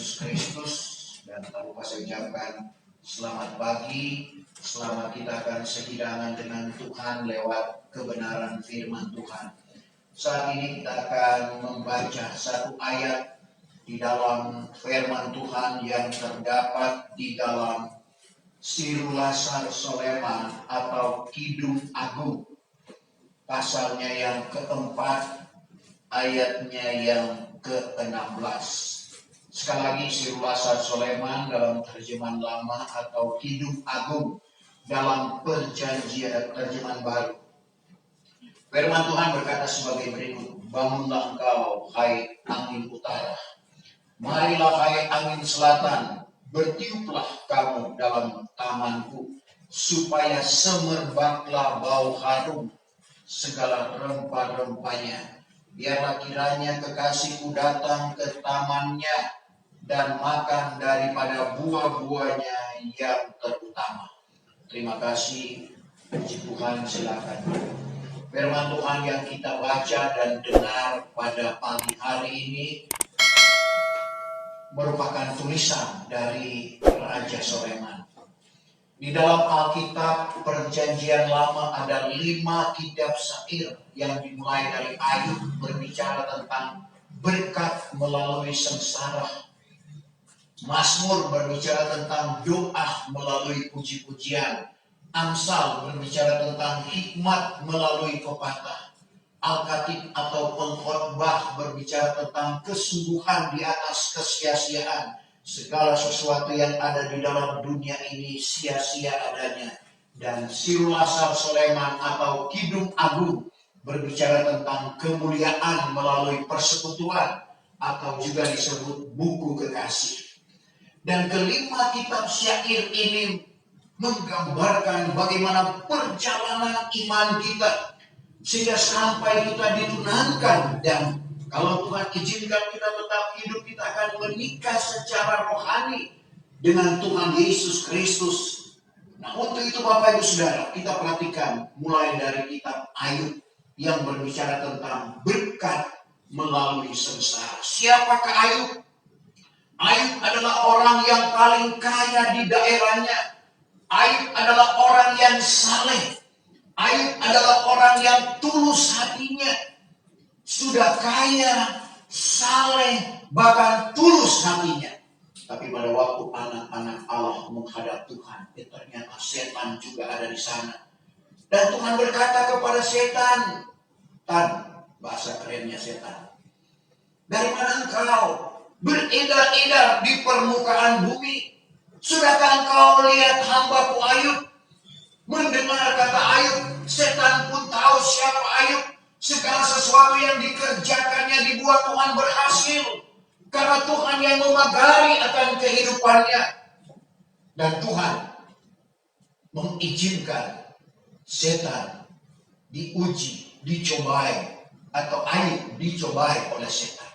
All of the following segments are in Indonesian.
Yesus Kristus, dan tak lupa saya ucapkan selamat pagi, selamat kita akan sehidangan dengan Tuhan lewat kebenaran firman Tuhan. Saat ini kita akan membaca satu ayat di dalam firman Tuhan yang terdapat di dalam Sirulasar Soleman atau Kidung Agung, pasalnya yang keempat, ayatnya yang ke-16. Sekali lagi, Sirulasar Soleman dalam terjemahan lama atau Kidung Agung dalam perjanjian terjemahan baru. Firman Tuhan berkata sebagai berikut, bangunlah engkau, hai angin utara. Marilah hai angin selatan, bertiuplah kamu dalam tamanku, supaya semerbaklah bau harum segala rempah-rempahnya. Biarlah kiranya kekasihku datang ke tamannya dan makan daripada buah-buahnya yang terutama. Terima kasih. Puji Tuhan, silakan. Firman Tuhan yang kita baca dan dengar pada pagi hari ini merupakan tulisan dari Raja Soleman. Di dalam Alkitab Perjanjian Lama ada 5 kitab syair yang dimulai dari Ayub berbicara tentang berkat melalui sengsara. Mazmur berbicara tentang doa melalui puji-pujian. Amsal berbicara tentang hikmat melalui pepatah. Al-Khatib atau pengkhotbah berbicara tentang kesungguhan di atas kesia-siaan. Segala sesuatu yang ada di dalam dunia ini sia-sia adanya. Dan Sirulasar Soleman atau Kidung Agung berbicara tentang kemuliaan melalui persekutuan atau juga disebut buku kekasih. Dan kelima kitab syair ini menggambarkan bagaimana perjalanan iman kita sehingga sampai kita ditunangkan, dan kalau Tuhan izinkan kita tetap hidup, kita akan menikah secara rohani dengan Tuhan Yesus Kristus. Nah, untuk itu Bapak Ibu Saudara, kita perhatikan mulai dari kitab Ayub yang berbicara tentang berkat melalui sengsara. Siapakah Ayub? Ayub adalah orang yang paling kaya di daerahnya. Ayub adalah orang yang saleh. Ayub adalah orang yang tulus hatinya. Sudah kaya, saleh, bahkan tulus hatinya. Tapi pada waktu anak-anak Allah menghadap Tuhan, ternyata setan juga ada di sana. Dan Tuhan berkata kepada setan, Tan, bahasa kerennya setan, dari mana engkau beredar-edar di permukaan bumi? Sudahkah engkau lihat hamba-Ku Ayub? Mendengar kata Ayub, setan pun tahu siapa Ayub. Segala sesuatu yang dikerjakannya dibuat Tuhan berhasil. Karena Tuhan yang memagari akan kehidupannya. Dan Tuhan mengizinkan setan diuji, dicobai. Atau Ayub dicobai oleh setan.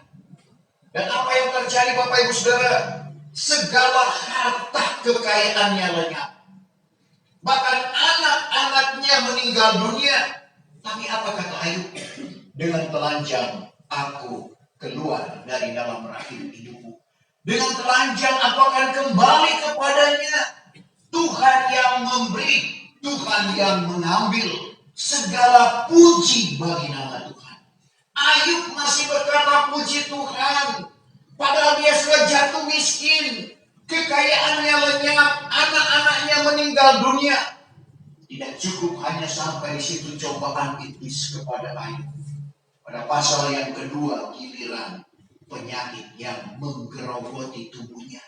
Dan apa yang terjadi Bapak Ibu Saudara? Segala harta kekayaannya lenyap. Bahkan anak-anaknya meninggal dunia. Tapi apa kata Ayub? Dengan telanjang aku keluar dari dalam rahim ibuku. Dengan telanjang aku akan kembali kepadanya. Tuhan yang memberi, Tuhan yang mengambil. Segala puji bagi nama Tuhan. Ayub masih berkata puji Tuhan. Padahal dia sudah jatuh miskin. Kekayaannya lenyap, anak-anaknya meninggal dunia. Tidak cukup hanya sampai di situ cobaan iblis kepada Ayub. Pada pasal yang kedua, giliran penyakit yang menggerogoti tubuhnya.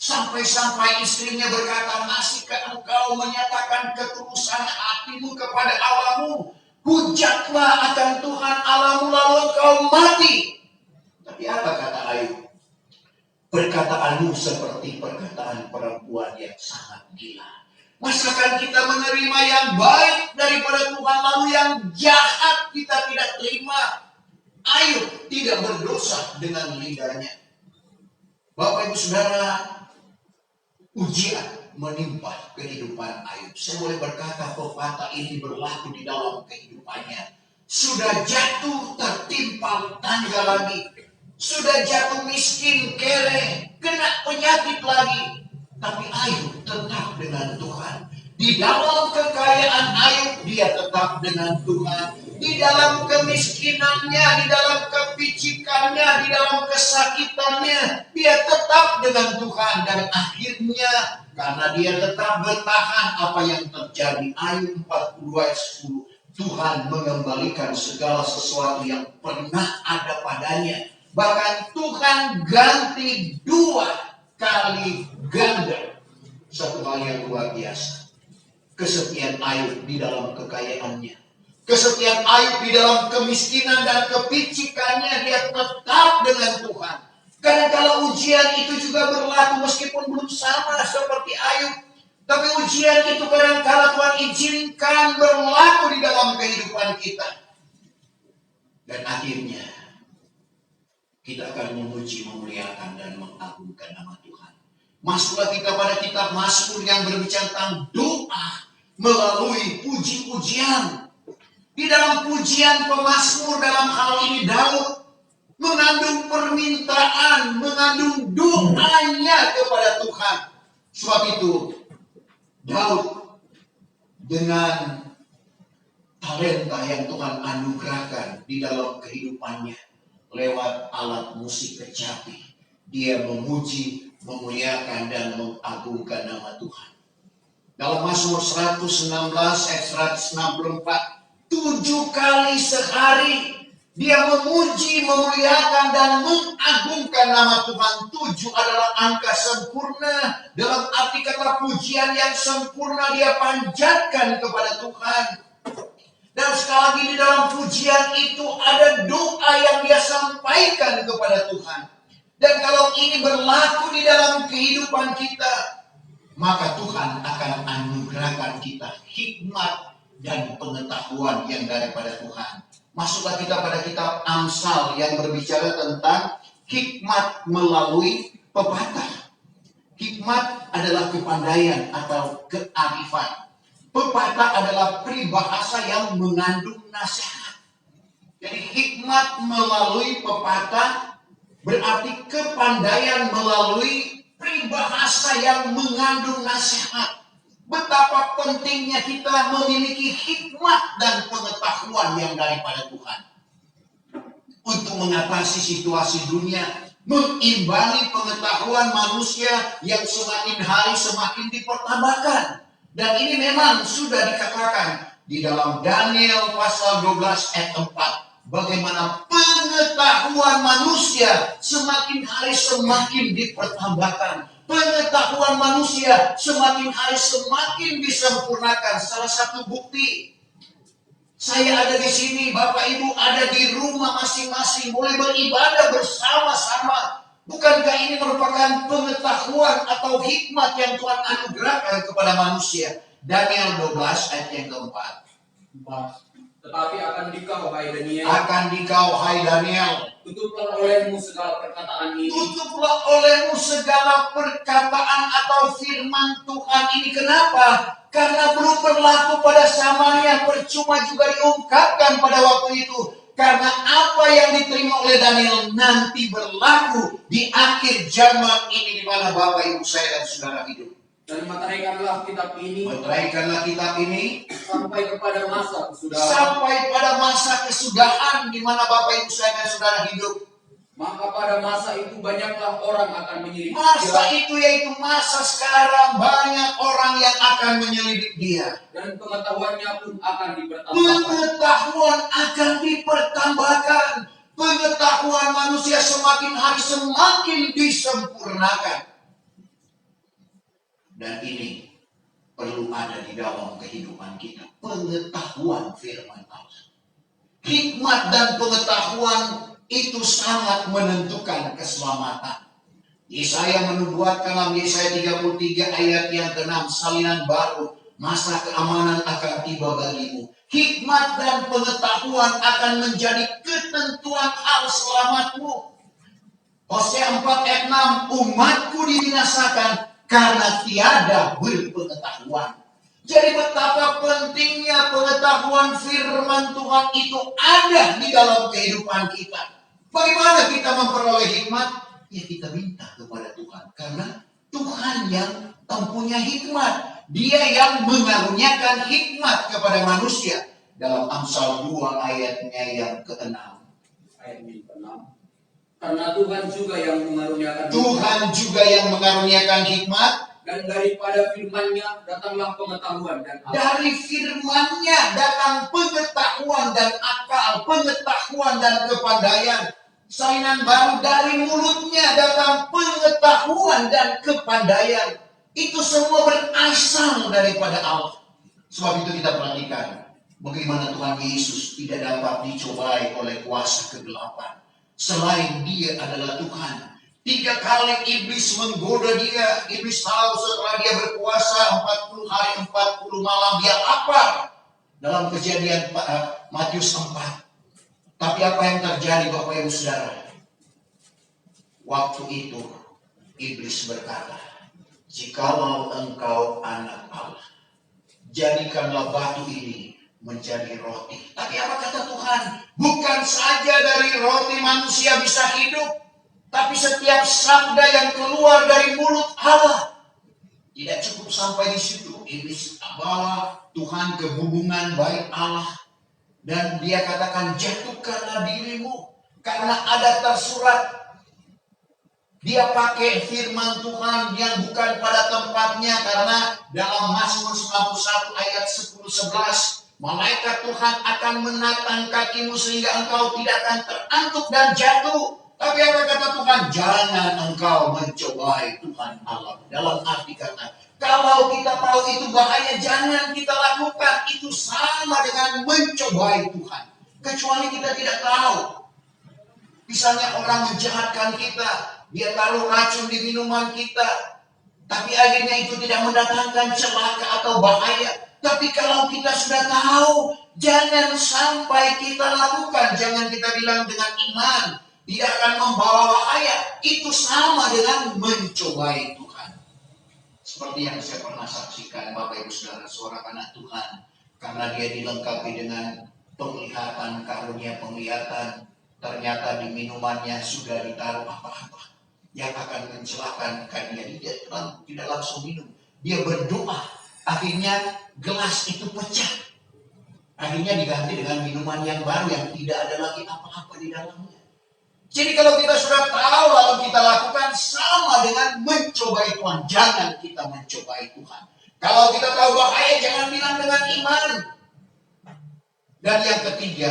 Sampai-sampai istrinya berkata, masihkah engkau menyatakan ketulusan hatimu kepada Allahmu? Hujaklah akan Tuhan Allahmu lalu engkau mati. Tapi apa kata Ayub? Perkataanmu seperti perkataan perempuan yang sangat gila. Masakan kita menerima yang baik daripada Tuhan, lalu yang jahat kita tidak terima. Ayub tidak berdosa dengan lidahnya. Bapak Ibu Saudara, ujian menimpa kehidupan Ayub. Saya boleh berkata pepatah ini berlaku di dalam kehidupannya. Sudah jatuh tertimpa tangga lagi. Sudah jatuh miskin, kere, sakit lagi. Tapi Ayub tetap dengan Tuhan. Di dalam kekayaan Ayub dia tetap dengan Tuhan. Di dalam kemiskinannya, di dalam kepicikannya, di dalam kesakitannya, dia tetap dengan Tuhan. Dan akhirnya karena dia tetap bertahan, apa yang terjadi? Ayub 42 ayat 10. Tuhan mengembalikan segala sesuatu yang pernah ada padanya. Bahkan Tuhan ganti 2 kali ganda. Satu hal yang luar biasa. Kesetiaan Ayub di dalam kekayaannya. Kesetiaan Ayub di dalam kemiskinan dan kepicikannya, dia tetap dengan Tuhan. Karena kalau ujian itu juga berlaku meskipun belum sama seperti Ayub. Tapi ujian itu kadang-kala Tuhan izinkan berlaku di dalam kehidupan kita. Dan akhirnya kita akan memuji, memuliakan, dan mengagungkan nama Tuhan. Masuklah kita pada kitab Mazmur yang berbicara tentang doa melalui puji-pujian. Di dalam pujian pemazmur dalam hal ini Daud mengandung permintaan, mengandung doanya kepada Tuhan. Sebab itu Daud dengan talenta yang Tuhan anugerahkan di dalam kehidupannya lewat alat musik kecapi, dia memuji, memuliakan, dan mengagungkan nama Tuhan. Dalam Mazmur 116 ayat 164, 7 kali sehari dia memuji, memuliakan, dan mengagungkan nama Tuhan. 7 adalah angka sempurna. Dalam arti kata pujian yang sempurna dia panjatkan kepada Tuhan. Dan sekali lagi di dalam pujian itu ada doa yang dia sampaikan kepada Tuhan. Dan kalau ini berlaku di dalam kehidupan kita, maka Tuhan akan anugerahkan kita hikmat dan pengetahuan yang daripada Tuhan. Masuklah kita pada kitab Amsal yang berbicara tentang hikmat melalui pepatah. Hikmat adalah kepandaian atau kearifan. Pepatah adalah peribahasa yang mengandung nasihat. Jadi hikmat melalui pepatah berarti kepandaian melalui peribahasa yang mengandung nasihat. Betapa pentingnya kita memiliki hikmat dan pengetahuan yang daripada Tuhan untuk mengatasi situasi dunia, mengimbangi pengetahuan manusia yang semakin hari semakin dipertambahkan. Dan ini memang sudah dikatakan di dalam Daniel pasal 12 ayat 4. Bagaimana pengetahuan manusia semakin hari semakin dipertambahkan. Pengetahuan manusia semakin hari semakin disempurnakan. Salah satu bukti, saya ada di sini, Bapak Ibu ada di rumah masing-masing, boleh beribadah bersama-sama. Bukankah ini merupakan pengetahuan atau hikmat yang Tuhan anugerahkan kepada manusia? Daniel 12 ayat yang keempat. Tetapi akan dikau, hai Daniel. Akan dikau, hai Daniel. Tutuplah olehmu segala perkataan ini. Tutuplah olehmu segala perkataan atau firman Tuhan ini. Kenapa? Karena belum berlaku pada zamannya, percuma juga diungkapkan pada waktu itu. Karena apa yang diterima oleh Daniel nanti berlaku di akhir zaman ini, di mana Bapak Ibu saya dan saudara hidup. Dan meteraikanlah kitab ini. Meteraikanlah kitab ini sampai kepada masa kesudahan. Sampai pada masa kesudahan di mana Bapak Ibu saya dan saudara hidup. Maka pada masa itu banyaklah orang akan menyelidik. Masa itu yaitu masa sekarang, banyak orang yang akan menyelidik dia. Dan pengetahuannya pun akan dipertambahkan. Pengetahuan akan dipertambahkan. Pengetahuan manusia semakin hari semakin disempurnakan. Dan ini perlu ada di dalam kehidupan kita. Pengetahuan firman Allah. Hikmat dan pengetahuan itu sangat menentukan keselamatan. Yesaya menubuatkan dalam Yesaya 33 ayat yang ke-6, salinan baru, masa keamanan akan tiba bagimu. Hikmat dan pengetahuan akan menjadi ketentuan hal selamatmu. Hosea 4 ayat 6, umatku dibinasakan karena tiada berpengetahuan. Jadi betapa pentingnya pengetahuan firman Tuhan itu ada di dalam kehidupan kita. Bagaimana kita memperoleh hikmat? Ya kita minta kepada Tuhan. Karena Tuhan yang mempunyai hikmat. Dia yang mengaruniakan hikmat kepada manusia. Dalam Amsal 2 ayatnya yang ke-6. Ayat yang ke-6. Karena Tuhan juga yang mengaruniakan Tuhan juga yang mengaruniakan hikmat. Dan daripada firman-Nya datanglah pengetahuan dan akal. Dari firman-Nya datang pengetahuan dan akal, pengetahuan dan kepandaian. Salinan baru, dari mulutnya datang pengetahuan dan kepandaian. Itu semua berasal daripada Allah. Sebab itu kita perhatikan bagaimana Tuhan Yesus tidak dapat dicobai oleh kuasa kegelapan. Selain Dia adalah Tuhan. 3 kali iblis menggoda dia. Iblis tahu setelah dia berkuasa 40 hari 40 malam dia lapar. Dalam Kejadian Matius 4. Tapi apa yang terjadi Bapak Ibu Saudara? Waktu itu iblis berkata, jikalau engkau anak Allah, jadikanlah batu ini menjadi roti. Tapi apa kata Tuhan? Bukan saja dari roti manusia bisa hidup, tapi setiap sabda yang keluar dari mulut Allah. Tidak cukup sampai di situ. Iblis bawa Tuhan ke hubungan baik Allah. Dan dia katakan, jatuhkanlah dirimu. Karena ada tersurat. Dia pakai firman Tuhan yang bukan pada tempatnya. Karena dalam Mazmur 91 ayat 10-11. Malaikat Tuhan akan menatang kakimu sehingga engkau tidak akan terantuk dan jatuh. Tapi apa kata Tuhan? Jangan engkau mencobai Tuhan Allah. Dalam arti kata, kalau kita tahu itu bahaya, jangan kita lakukan. Itu sama dengan mencobai Tuhan. Kecuali kita tidak tahu. Misalnya orang menjahatkan kita, dia taruh racun di minuman kita, tapi akhirnya itu tidak mendatangkan celaka atau bahaya. Tapi kalau kita sudah tahu, jangan sampai kita lakukan. Jangan kita bilang dengan iman tidak akan membawa bahaya. Itu sama dengan mencobai Tuhan. Seperti yang saya pernah saksikan Bapak Ibu Saudara, seorang anak Tuhan, karena dia dilengkapi dengan penglihatan, karunia penglihatan, ternyata di minumannya sudah ditaruh apa-apa yang akan mencelakakan dia. Dia tidak langsung minum. Dia berdoa. Akhirnya gelas itu pecah. Akhirnya diganti dengan minuman yang baru yang tidak ada lagi apa-apa di dalamnya. Jadi kalau kita sudah tahu lalu kita lakukan, sama dengan mencobai Tuhan. Jangan kita mencobai Tuhan. Kalau kita tahu bahaya, jangan bilang dengan iman. Dan yang ketiga,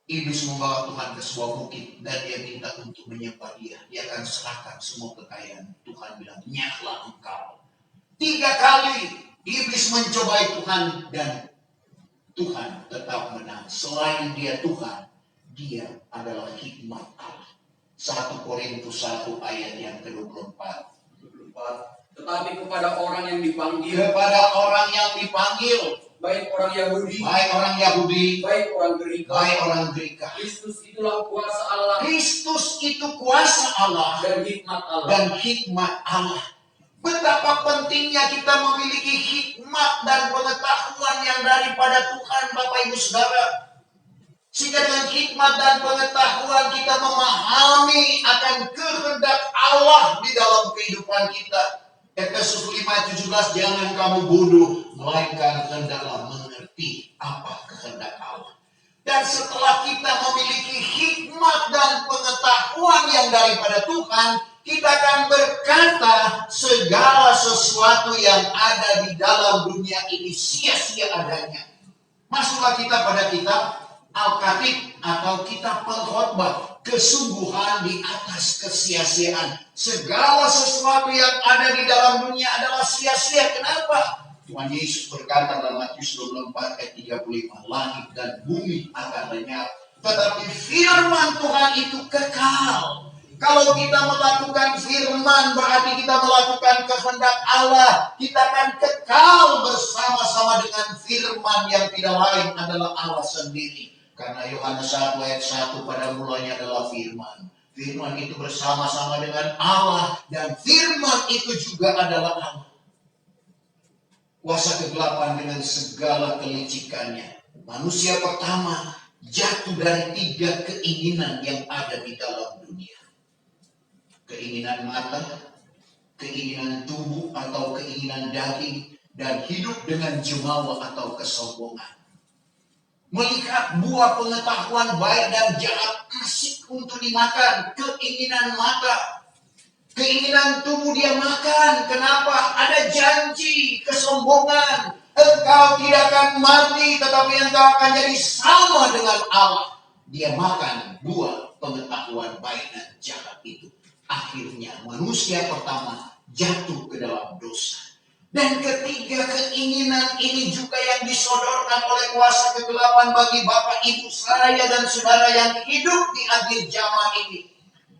iblis membawa Tuhan ke sebuah bukit dan dia minta untuk menyembah dia. Dia akan serahkan semua kekayaan. Tuhan bilang, nyahlah engkau. 3 kali iblis mencobai Tuhan dan Tuhan tetap menang. Selain dia Tuhan, dia adalah hikmat Allah. 1 Korintus 1 ayat yang ke-24. Tetapi kepada orang yang dipanggil, baik orang Yahudi, baik orang Greka, Kristus itulah kuasa Allah. Kristus itu kuasa Allah Dan hikmat Allah. Betapa pentingnya kita memiliki hikmat dan pengetahuan yang daripada Tuhan, Bapak Ibu Saudara. Sehingga dengan hikmat dan pengetahuan kita memahami akan kehendak Allah di dalam kehidupan kita. Efesus 5:17, jangan kamu bodoh, melainkan hendaklah mengerti apa kehendak Allah. Dan setelah kita memiliki hikmat dan pengetahuan yang daripada Tuhan, kita akan berkata segala sesuatu yang ada di dalam dunia ini sia-sia adanya. Masuklah kita pada kitab Al-Khatib atau kitab pengkhotbah, kesungguhan di atas kesia-siaan. Segala sesuatu yang ada di dalam dunia adalah sia-sia. Kenapa? Tuhan Yesus berkata dalam Matius 24 ayat 35, langit dan bumi akan lenyap, tetapi firman Tuhan itu kekal. Kalau kita melakukan firman, berarti kita melakukan kehendak Allah. Kita akan kekal bersama-sama dengan firman yang tidak lain adalah Allah sendiri. Karena Yohanes 1 ayat 1, pada mulanya adalah firman. Firman itu bersama-sama dengan Allah. Dan firman itu juga adalah Allah. Kuasa kegelapan dengan segala kelicikannya. Manusia pertama jatuh dari 3 keinginan yang ada di dalam dunia. Keinginan mata, keinginan tubuh atau keinginan daging, dan hidup dengan jemawa atau kesombongan. Melihat buah pengetahuan baik dan jahat asik untuk dimakan, keinginan mata. Keinginan tubuh dia makan. Kenapa? Ada janji, kesombongan. Engkau tidak akan mati, tetapi engkau akan jadi sama dengan Allah. Dia makan buah pengetahuan baik dan jahat itu. Akhirnya manusia pertama jatuh ke dalam dosa. Dan ketiga, keinginan ini juga yang disodorkan oleh kuasa kegelapan bagi bapak, ibu, saya dan saudara yang hidup di akhir zaman ini.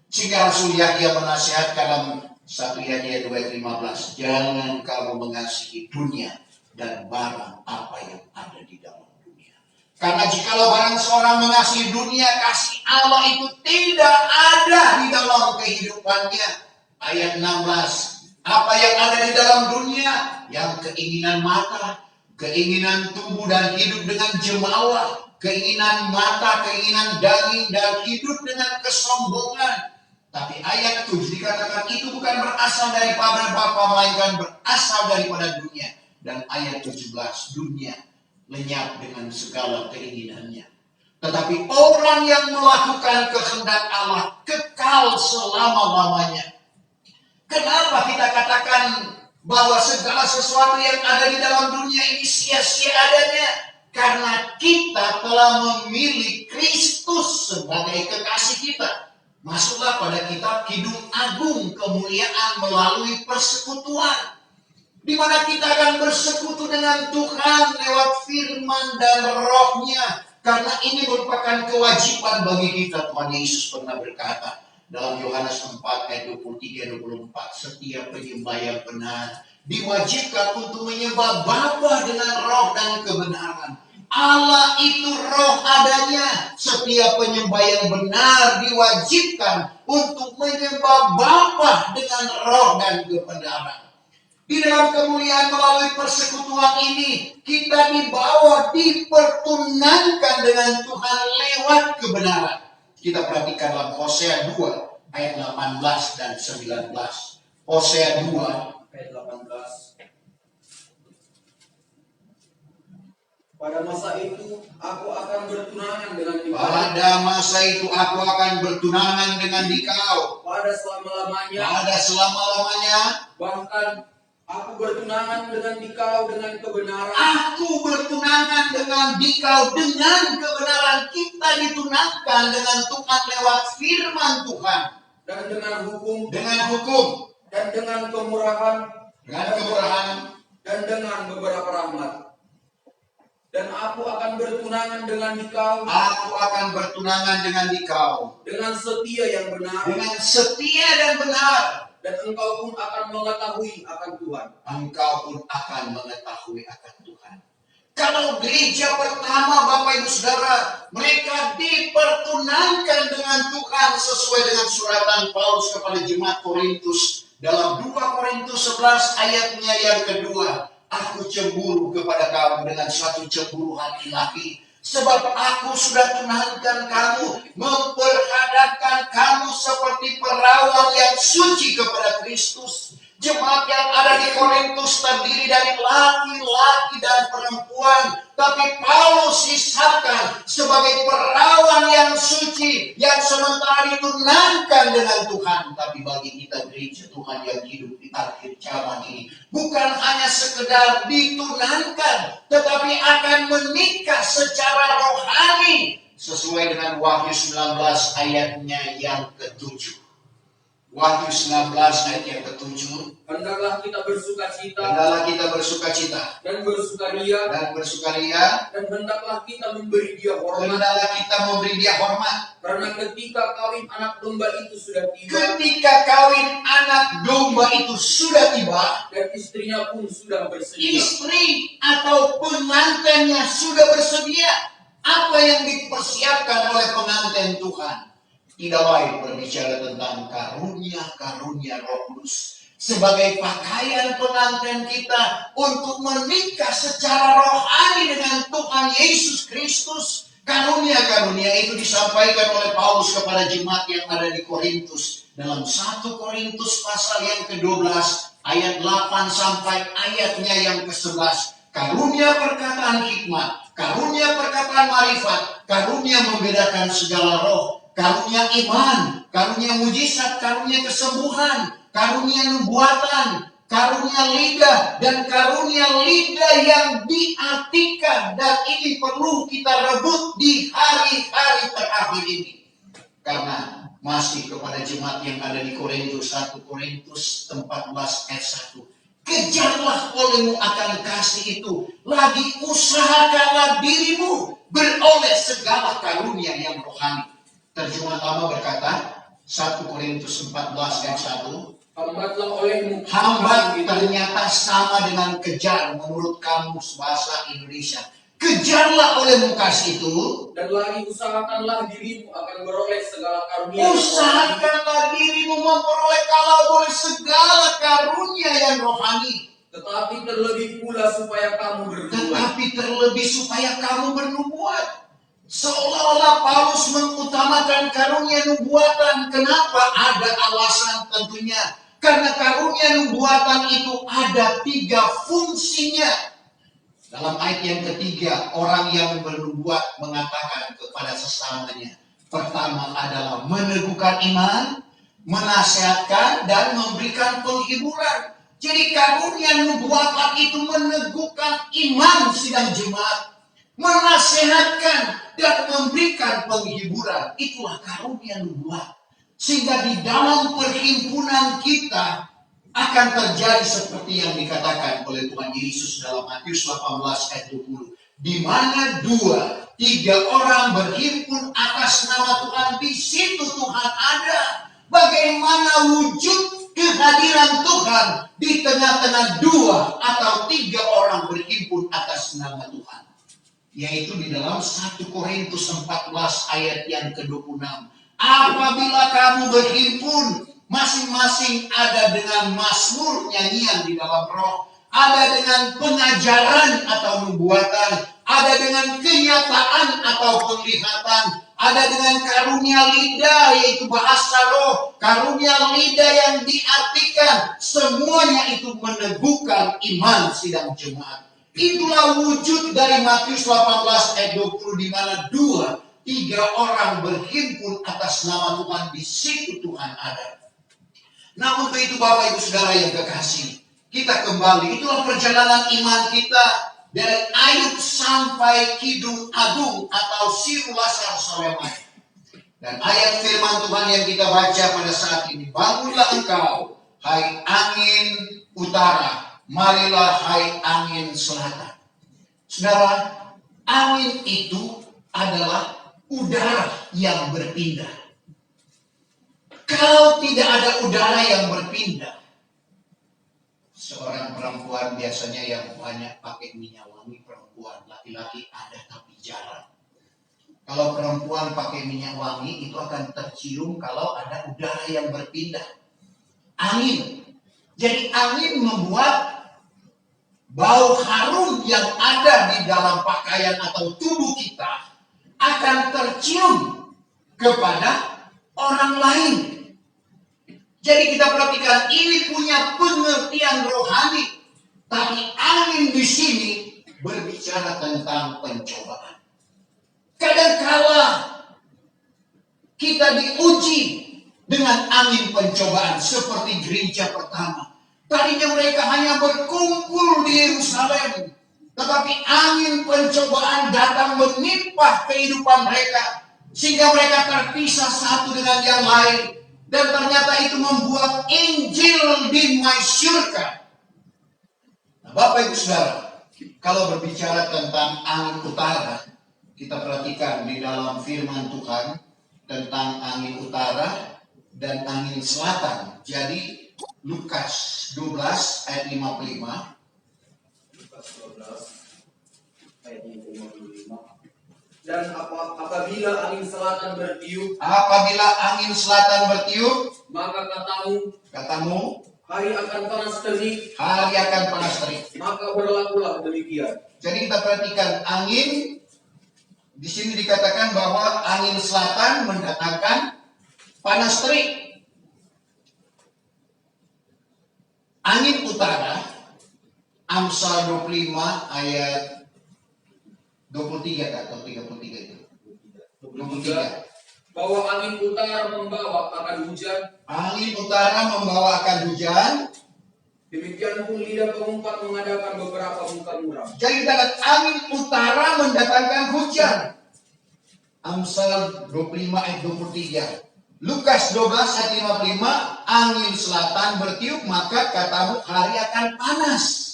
Sehingga Rasul Yahya menasihatkan dalam 1 Yahya 2:15, jangan kamu mengasihi dunia dan barang apa yang ada di dalam dunia. Karena jikalau barang seorang mengasihi dunia, kasih Allah itu tidak ada di dalam kehidupannya. Ayat 16, apa yang ada di dalam dunia? Yang keinginan mata, keinginan tubuh dan hidup dengan jemawa, keinginan mata, keinginan daging dan hidup dengan kesombongan. Tapi ayat 7 dikatakan itu bukan berasal daripada Bapa, melainkan berasal daripada dunia. Dan ayat 17, dunia lenyap dengan segala keinginannya. Tetapi orang yang melakukan kehendak Allah kekal selama-lamanya. Kenapa kita katakan bahwa segala sesuatu yang ada di dalam dunia ini sia-sia adanya? Karena kita telah memilih Kristus sebagai kekasih kita. Masuklah pada kitab Kidung Agung kemuliaan melalui persekutuan, di mana kita akan bersekutu dengan Tuhan lewat firman dan rohnya. Karena ini merupakan kewajiban bagi kita. Tuhan Yesus pernah berkata dalam Yohanes 4 ayat 23-24, setiap penyembah yang benar diwajibkan untuk menyembah Bapa dengan roh dan kebenaran. Allah itu roh adanya. Setiap penyembah yang benar diwajibkan untuk menyembah Bapa dengan roh dan kebenaran. Di dalam kemuliaan melalui persekutuan ini, kita dibawa, dipertunangkan dengan Tuhan lewat kebenaran. Kita perhatikan dalam Hosea 2 ayat 18 dan 19. Hosea 2 ayat 18. Pada masa itu aku akan bertunangan dengan dikau. Pada masa itu aku akan bertunangan dengan dikau. Pada selama-lamanya. Pada selama-lamanya. Bahkan aku bertunangan dengan dikau dengan kebenaran. Aku bertunangan dengan dikau dengan kebenaran. Kita ditunangkan dengan Tuhan lewat firman Tuhan. Dan dengan hukum. Dengan hukum. Dan dengan kemurahan. Dengan kemurahan. Dan dengan beberapa rahmat. Dan aku akan bertunangan dengan dikau. Aku akan bertunangan dengan dikau. Dengan setia yang benar. Dengan setia dan benar. Dan engkau pun akan mengetahui akan Tuhan. Engkau pun akan mengetahui akan Tuhan. Kalau gereja pertama Bapak Ibu Saudara, mereka dipertunangkan dengan Tuhan sesuai dengan suratan Paulus kepada jemaat Korintus. Dalam 2 Korintus 11 ayatnya yang kedua. Aku cemburu kepada kamu dengan suatu cemburuan ilahi. Sebab aku sudah tunangkan kamu, memperhadapkan kamu seperti perawan yang suci kepada Kristus. Jemaat yang ada di Korintus terdiri dari laki-laki dan perempuan. Tapi Paulus hisapkan sebagai perawan yang suci, yang sementara ditunangkan dengan Tuhan. Tapi bagi kita gereja Tuhan yang hidup di akhir zaman ini, bukan hanya sekedar ditunangkan, tetapi akan menikah secara rohani. Sesuai dengan Wahyu 19 ayatnya yang ke-7. Wahyu 19 ayat yang ke-7. Hendaklah kita bersukacita. Hendaklah kita bersukacita. Dan bersukaria. Dan bersukaria. Dan hendaklah kita memberi dia hormat. Hendaklah kita memberi dia hormat. Karena ketika kawin anak domba itu sudah tiba. Ketika kawin anak domba itu sudah tiba. Dan istrinya pun sudah bersedia. Istri atau pengantinnya sudah bersedia. Apa yang dipersiapkan oleh pengantin Tuhan? Tidak lain berbicara tentang karunia-karunia Roh Kudus sebagai pakaian pengantin kita untuk menikah secara rohani dengan Tuhan Yesus Kristus. Karunia-karunia itu disampaikan oleh Paulus kepada jemaat yang ada di Korintus. Dalam 1 Korintus pasal yang ke-12 ayat 8 sampai ayatnya yang ke-11. Karunia perkataan hikmat, karunia perkataan marifat, karunia membedakan segala roh, karunia iman, karunia mujizat, karunia kesembuhan, karunia nubuatan, karunia lidah, dan karunia lidah yang diartikan. Dan ini perlu kita rebut di hari-hari terakhir ini. Karena masih kepada jemaat yang ada di Korintus, 1 Korintus 14 ayat 1. Kejarlah olehmu akan kasih itu, lagi usahakanlah dirimu beroleh segala karunia yang rohani. Terjemahan lama berkata, 1 Korintus 14 ayat 1. Hambatlah olehmu. Hambat ternyata sama dengan kejar menurut kamus bahasa Indonesia. Kejarlah olehmu kasih itu. Dan lagi usahakanlah dirimu akan beroleh segala karunia. Usahakanlah dirimu memperoleh kalau boleh segala karunia yang rohani. Tetapi terlebih pula supaya kamu bernubuat. Seolah-olah Paulus mengutamakan karunia nubuatan. Kenapa? Ada alasan tentunya. Karena karunia nubuatan itu ada 3 fungsinya. Dalam ayat yang ketiga, orang yang bernubuat mengatakan kepada sesamanya. Pertama adalah meneguhkan iman, menasihatkan, dan memberikan penghiburan. Jadi karunia nubuatan itu meneguhkan iman sidang jemaat, menasihatkan, dan memberikan penghiburan. Itulah karunia nubuat. Sehingga di dalam perhimpunan kita akan terjadi seperti yang dikatakan oleh Tuhan Yesus dalam Matius 18 ayat 20. Di mana 2-3 orang berhimpun atas nama Tuhan, di situ Tuhan ada. Bagaimana wujud kehadiran Tuhan di tengah-tengah 2 atau 3 orang berhimpun atas nama Tuhan? Yaitu di dalam 1 Korintus 14 ayat yang ke-26. Apabila kamu berhimpun, masing-masing ada dengan mazmur, nyanyian di dalam roh, ada dengan pengajaran atau nubuatan, ada dengan kenyataan atau penglihatan, ada dengan karunia lidah yaitu bahasa roh, karunia lidah yang diartikan, semuanya itu meneguhkan iman sidang jemaat. Itulah wujud dari Matius 18 ayat 20, di mana 2-3 orang berhimpun atas nama Tuhan, di situ Tuhan ada. Nah, untuk itu Bapak Ibu Saudara yang kekasih, kita kembali, itulah perjalanan iman kita dari Ayub sampai Kidung Agung atau Sirulasar Soleman. Dan ayat firman Tuhan yang kita baca pada saat ini, bangunlah engkau, hai angin utara, marilah hai angin selatan. Saudara, angin itu adalah udara yang berpindah. Kalau tidak ada udara yang berpindah, seorang perempuan biasanya yang banyak pakai minyak wangi, perempuan, laki-laki ada tapi jarang. Kalau perempuan pakai minyak wangi itu akan tercium kalau ada udara yang berpindah. Angin. Jadi angin membuat bau harum yang ada di dalam pakaian atau tubuh kita akan tercium kepada orang lain. Jadi kita perhatikan, ini punya pengertian rohani. Tapi angin di sini berbicara tentang pencobaan. Kadangkala kita diuji dengan angin pencobaan seperti gereja pertama. Tadinya mereka hanya berkumpul di Yerusalem, tetapi angin pencobaan datang menimpa kehidupan mereka, sehingga mereka terpisah satu dengan yang lain. Dan ternyata itu membuat Injil dimasyurkan. Nah, Bapak Ibu Saudara, kalau berbicara tentang angin utara, kita perhatikan di dalam firman Tuhan tentang angin utara dan angin selatan. Jadi Lukas 12 ayat 55. Lukas 12 ayat 55. Dan apabila angin selatan bertiup, maka katamu, hari akan panas terik, Maka berlakulah demikian. Jadi kita perhatikan angin Di sini dikatakan bahwa angin selatan mendatangkan panas terik. Angin utara, Amsal 25 ayat 23 atau 33 itu. 23. Bahwa angin utara membawa akan hujan. Angin utara membawa akan hujan. Demikian pun lidah pengumpat mengadakan beberapa muka muram. Jadi kita lihat angin utara mendatangkan hujan. Amsal 25 ayat 23. Lukas 12 ayat 55. Angin selatan bertiup maka katamu hari akan panas.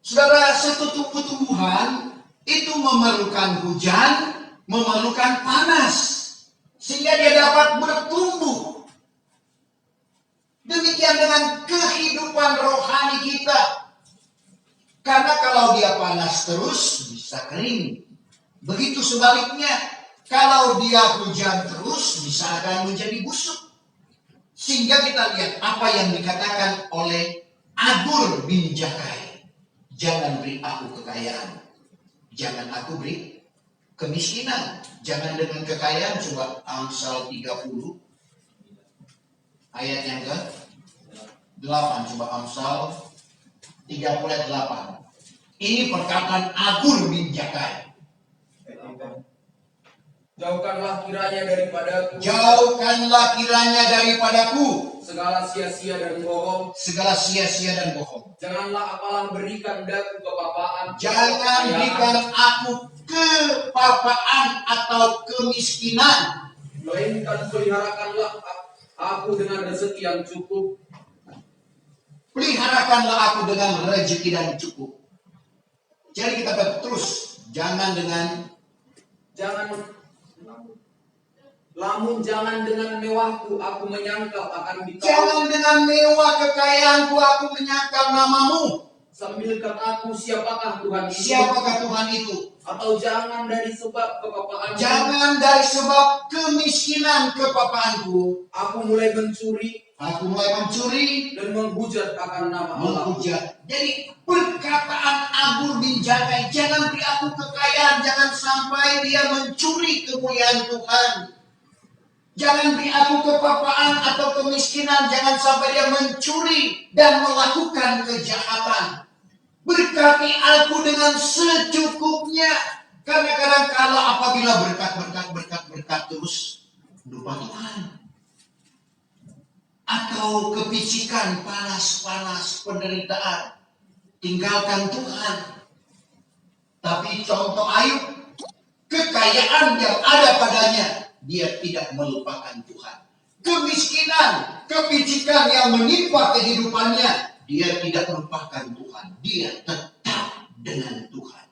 Saudara, satu tumbuhan itu memerlukan hujan, memerlukan panas, sehingga dia dapat bertumbuh. Demikian dengan kehidupan rohani kita. Karena kalau dia panas terus, bisa kering. Begitu sebaliknya, kalau dia hujan terus, bisa akan menjadi busuk. Sehingga kita lihat apa yang dikatakan oleh Agur bin Jakai. Jangan beri aku kekayaan. Jangan aku beri kemiskinan. Jangan dengan kekayaan. Coba Amsal 30. Ayat yang ke-8. Coba Amsal 30 ayat 8. Ini perkataan Agur bin Jakai. Jauhkanlah kiranya daripadaku. Jauhkanlah kiranya daripadaku Segala sia-sia dan bohong. segala sia-sia dan bohong. Janganlah apalah berikan daku kepapaan. Jangan berikan aku kepapaan atau kemiskinan. Melainkan peliharakanlah aku dengan rezeki yang cukup. Peliharakanlah aku dengan rezeki dan cukup. Jadi kita terus jangan dengan jangan dengan mewahku aku menyangkal akan ditaruh. jangan dengan mewah kekayaanku aku menyangkal namamu. Sambilkan aku siapakah Tuhan itu? Siapakah Tuhan itu? Atau jangan dari sebab kepapaan. Jangan dari sebab kemiskinan kepapaanku. Aku mulai mencuri Aku mulai mencuri, dan menghujat akan nama Allah. menghujat. Jadi perkataan Agur bin Jakai, jangan beri aku kekayaan, jangan sampai dia mencuri kemuliaan Tuhan. Jangan beri aku kepapaan atau kemiskinan, jangan sampai dia mencuri dan melakukan kejahatan. Berkati aku dengan secukupnya. Karena kadang-kala apabila berkat terus, lupa Tuhan. Atau kepicikan, panas penderitaan, tinggalkan Tuhan. Tapi contoh Ayub, kekayaan yang ada padanya, dia tidak melupakan Tuhan. Kemiskinan, kepicikan yang menimpa kehidupannya, dia tidak melupakan Tuhan. Dia tetap dengan Tuhan.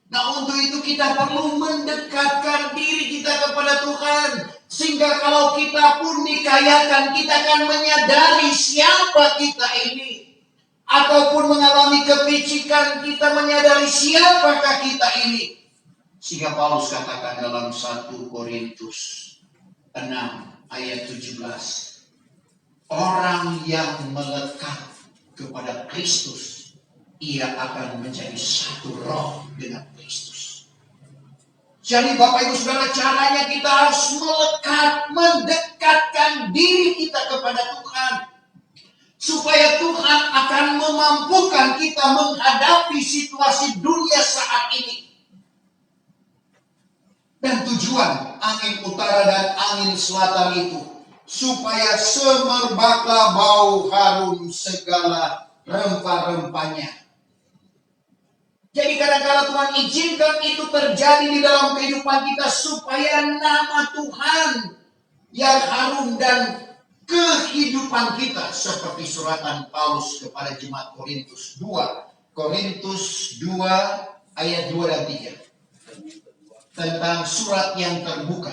Nah, untuk itu kita perlu mendekatkan diri kita kepada Tuhan. Sehingga kalau kita pun dikayakan, kita akan menyadari siapa kita ini. Ataupun mengalami kepicikan, kita menyadari siapakah kita ini. Sehingga Paulus katakan dalam 1 Korintus 6 ayat 17. Orang yang melekat kepada Kristus, ia akan menjadi satu roh dengan Kristus. Jadi Bapak Ibu Saudara, caranya kita harus melekat, mendekatkan diri kita kepada Tuhan. Supaya Tuhan akan memampukan kita menghadapi situasi dunia saat ini. Dan tujuan angin utara dan angin selatan itu, supaya semerbaklah bau harum segala rempah-rempahnya. Jadi kadang-kadang Tuhan izinkan itu terjadi di dalam kehidupan kita supaya nama Tuhan yang harum dan kehidupan kita seperti suratan Paulus kepada jemaat Korintus 2. Korintus 2 ayat 2 dan 3. Tentang surat yang terbuka.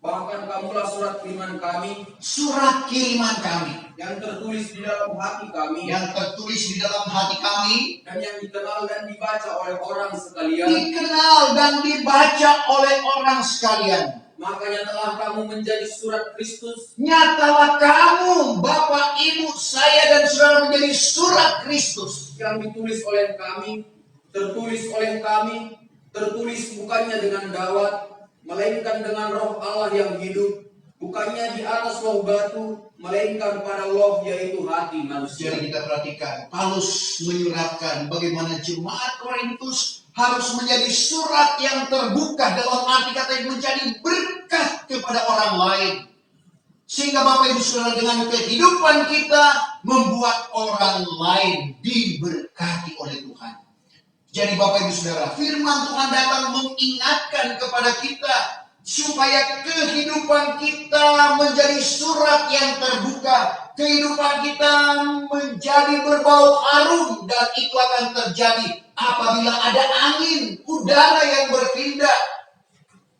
Bahkan kamulah surat kiriman kami. Surat kiriman kami. Yang tertulis di dalam hati kami. Yang tertulis di dalam hati kami. Dan yang dikenal dan dibaca oleh orang sekalian. Dikenal dan dibaca oleh orang sekalian. Makanya telah kamu menjadi surat Kristus. Nyatalah kamu, Bapak, Ibu, saya dan saudara menjadi surat Kristus. Yang ditulis oleh kami, tertulis oleh kami, tertulis bukannya dengan dawat, melainkan dengan roh Allah yang hidup, bukannya di atas loh batu, melainkan pada loh yaitu hati manusia. Jadi kita perhatikan, Paulus menyuratkan bagaimana jemaat Korintus harus menjadi surat yang terbuka, dalam arti kata yang menjadi berkat kepada orang lain. Sehingga Bapak Ibu Saudara, dengan kehidupan kita membuat orang lain diberkati oleh Tuhan. Jadi Bapak Ibu Saudara, firman Tuhan datang mengingatkan kepada kita supaya kehidupan kita menjadi surat yang terbuka. Kehidupan kita menjadi berbau harum, dan itu akan terjadi apabila ada angin, udara yang berpindah.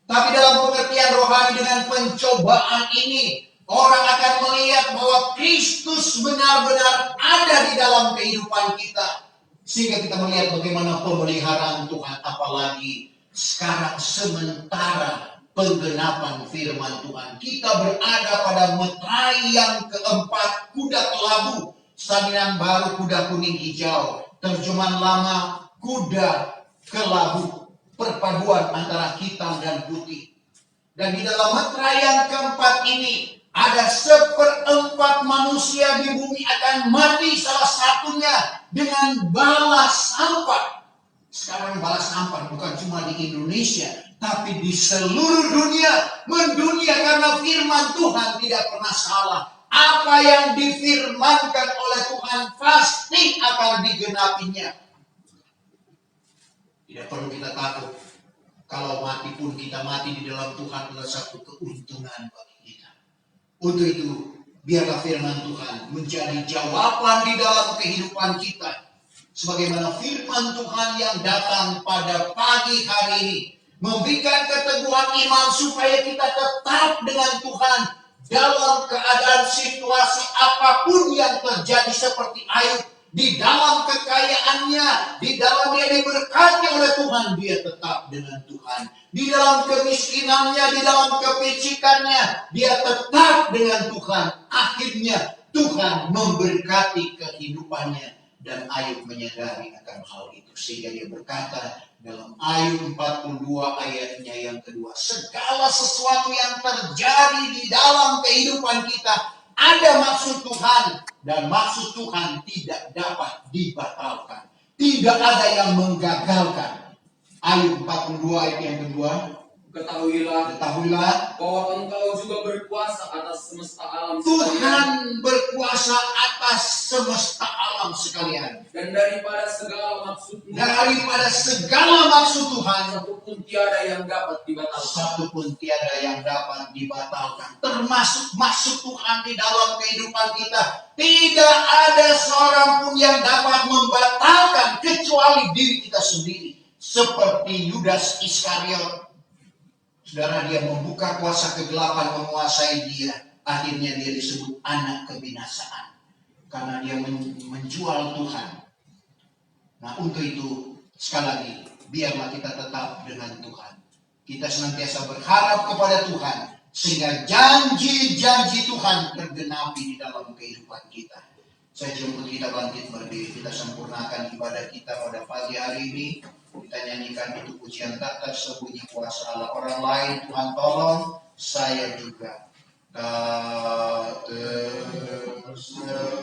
Tapi dalam pengertian rohani, dengan pencobaan ini, orang akan melihat bahwa Kristus benar-benar ada di dalam kehidupan kita. Sehingga kita melihat bagaimana pemeliharaan Tuhan, apalagi sekarang sementara penggenapan firman Tuhan. Kita berada pada meterai yang keempat, kuda kelabu, salinan baru kuda kuning hijau, terjemahan lama kuda kelabu, perpaduan antara hitam dan putih. Dan di dalam meterai yang keempat ini, ada 1/4 manusia di bumi akan mati, salah satunya dengan bala sampah. Sekarang bala sampah bukan cuma di Indonesia, tapi di seluruh dunia mendunia, karena firman Tuhan tidak pernah salah. Apa yang difirmankan oleh Tuhan pasti akan digenapinya. Tidak perlu kita takut. Kalau mati pun kita mati di dalam Tuhan adalah satu keuntungan bagi kita. Untuk itu, biarlah firman Tuhan menjadi jawaban di dalam kehidupan kita. Sebagaimana firman Tuhan yang datang pada pagi hari ini, memberikan keteguhan iman supaya kita tetap dengan Tuhan dalam keadaan situasi apapun yang terjadi, seperti Ayub. Di dalam kekayaannya, di dalam dia diberkati oleh Tuhan, dia tetap dengan Tuhan. Di dalam kemiskinannya, di dalam kepicikannya, dia tetap dengan Tuhan. Akhirnya Tuhan memberkati kehidupannya, dan Ayub menyadari akan hal itu. Sehingga dia berkata dalam Ayub 42 ayatnya yang kedua, segala sesuatu yang terjadi di dalam kehidupan kita ada maksud Tuhan, dan maksud Tuhan tidak dapat dibatalkan. Tidak ada yang menggagalkan. Ayub 42 ayat yang kedua. Ketahuilah bahwa Engkau juga berkuasa atas semesta alam Tuhan sekalian, berkuasa atas semesta alam sekalian. dan daripada segala maksudmu, Tuhan, satu pun tiada yang dapat dibatalkan. Termasuk maksud Tuhan di dalam kehidupan kita. Tidak ada seorang pun yang dapat membatalkan kecuali diri kita sendiri. Seperti Yudas Iskariot. Saudara, dia membuka kuasa kegelapan menguasai dia. Akhirnya dia disebut anak kebinasaan. Karena dia menjual Tuhan. Nah, untuk itu, sekali lagi, biarlah kita tetap dengan Tuhan. Kita senantiasa berharap kepada Tuhan, sehingga janji-janji Tuhan tergenapi di dalam kehidupan kita. Saya jemput kita bangkit berdiri. Kita sempurnakan ibadah kita pada pagi hari ini. Kita nyanyikan itu pujian tak tersembunyi kuasa Allah. Orang lain Tuhan tolong, saya juga. Tak tersembunyi